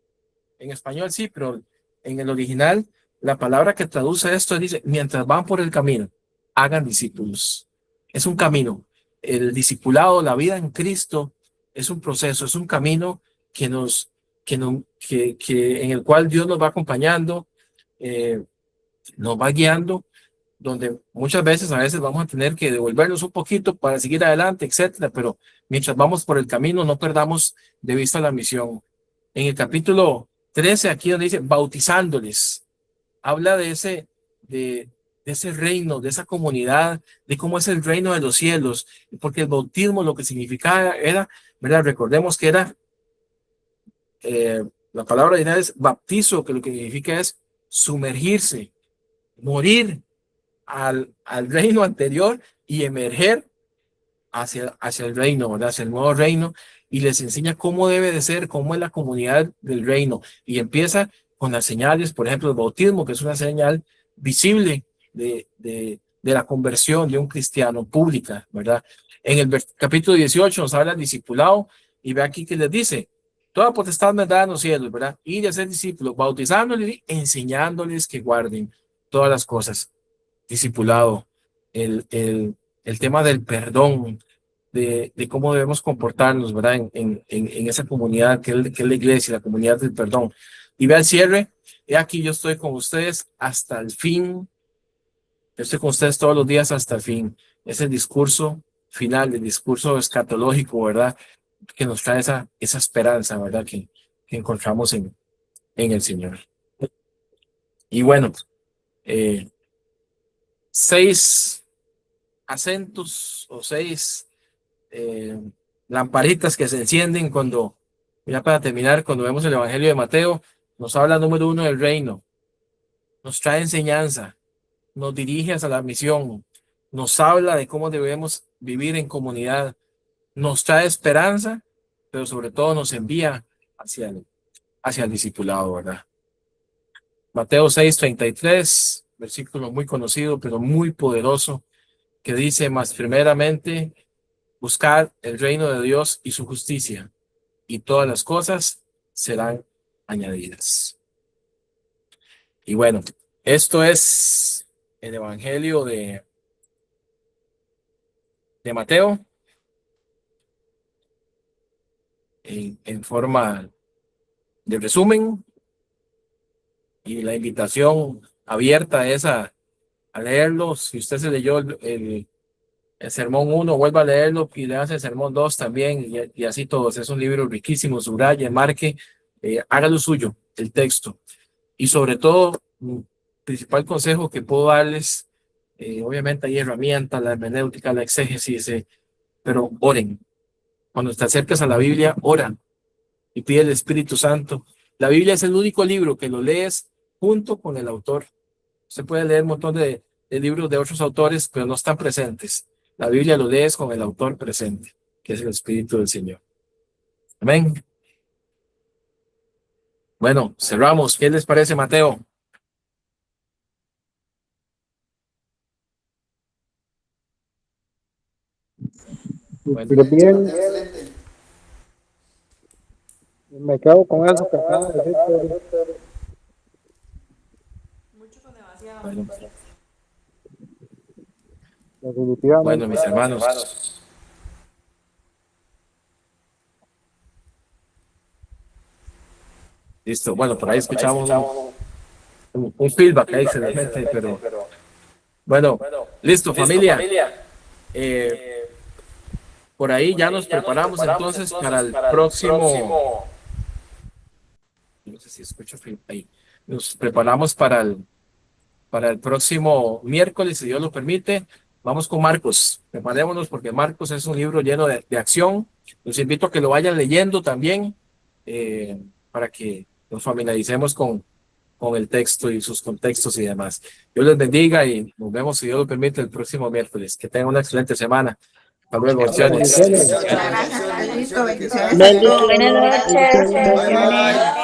en español sí, pero en el original la palabra que traduce esto dice, mientras van por el camino, hagan discípulos. Es un camino. El discipulado, la vida en Cristo, es un proceso, es un camino que en el cual Dios nos va acompañando, nos va guiando, donde muchas veces, a veces vamos a tener que devolvernos un poquito para seguir adelante, etcétera, pero mientras vamos por el camino, no perdamos de vista la misión. En el capítulo 13, aquí donde dice, bautizándoles, habla de ese reino, de esa comunidad, de cómo es el reino de los cielos, porque el bautismo lo que significaba era, ¿verdad? Recordemos que era, la palabra original es baptizo, que lo que significa es sumergirse, morir al reino anterior y emerger hacia el reino, ¿verdad? Hacia el nuevo reino, y les enseña cómo debe de ser, cómo es la comunidad del reino, y empieza con las señales, por ejemplo, el bautismo, que es una señal visible de la conversión de un cristiano pública, ¿verdad? En el capítulo 18 nos habla del discipulado, y ve aquí que les dice, toda potestad me da en los cielos, ¿verdad? Ir a ser discípulos, bautizándoles y enseñándoles que guarden todas las cosas. Discipulado, el tema del perdón, de cómo debemos comportarnos, ¿verdad? En esa comunidad que es la iglesia, la comunidad del perdón. Y ve al cierre, he aquí yo estoy con ustedes hasta el fin, yo estoy con ustedes todos los días hasta el fin. Es el discurso final, del discurso escatológico, ¿verdad? Que nos trae esa esperanza, ¿verdad? Que encontramos en el Señor. Y bueno, 6 acentos o 6 lamparitas que se encienden cuando, ya para terminar, cuando vemos el Evangelio de Mateo, nos habla número 1 del reino, nos trae enseñanza, nos dirige hacia la misión, nos habla de cómo debemos vivir en comunidad, nos trae esperanza, pero sobre todo nos envía hacia el discipulado, ¿verdad? Mateo 6:33, versículo muy conocido, pero muy poderoso, que dice: mas primeramente buscad el reino de Dios y su justicia, y todas las cosas serán añadidas. Y bueno, esto es el Evangelio de Mateo en forma de resumen, y la invitación abierta es a leerlo. Si usted se leyó el sermón 1, vuelva a leerlo y le hace el sermón 2 también, y así todos. Es un libro riquísimo, subraye, marque, hágalo suyo el texto. Y sobre todo, principal consejo que puedo darles, obviamente hay herramientas, la hermenéutica, la exégesis, pero oren. Cuando te acercas a la Biblia, ora y pide el Espíritu Santo. La Biblia es el único libro que lo lees junto con el autor. Usted puede leer un montón de libros de otros autores, pero no están presentes. La Biblia lo lees con el autor presente, que es el Espíritu del Señor. Amén. Bueno, cerramos. ¿Qué les parece, Mateo? Bueno, Bien, me quedo con eso que acaba de decir. Mucho con demasiado. bueno, Definitivamente. bueno, mis hermanos. Listo. Bueno, por ahí escuchamos un feedback ahí excelente, pero bueno, listo, familia. Por ahí ya nos preparamos entonces para el próximo. No sé si escucho ahí. Nos preparamos para el próximo miércoles, si Dios lo permite. Vamos con Marcos. Preparémonos porque Marcos es un libro lleno de acción. Los invito a que lo vayan leyendo también, para que nos familiaricemos con el texto y sus contextos y demás. Dios les bendiga y nos vemos, si Dios lo permite, el próximo miércoles. Que tengan una excelente semana. Hasta luego. Bendiciones. Buenas noches. Bye, bye.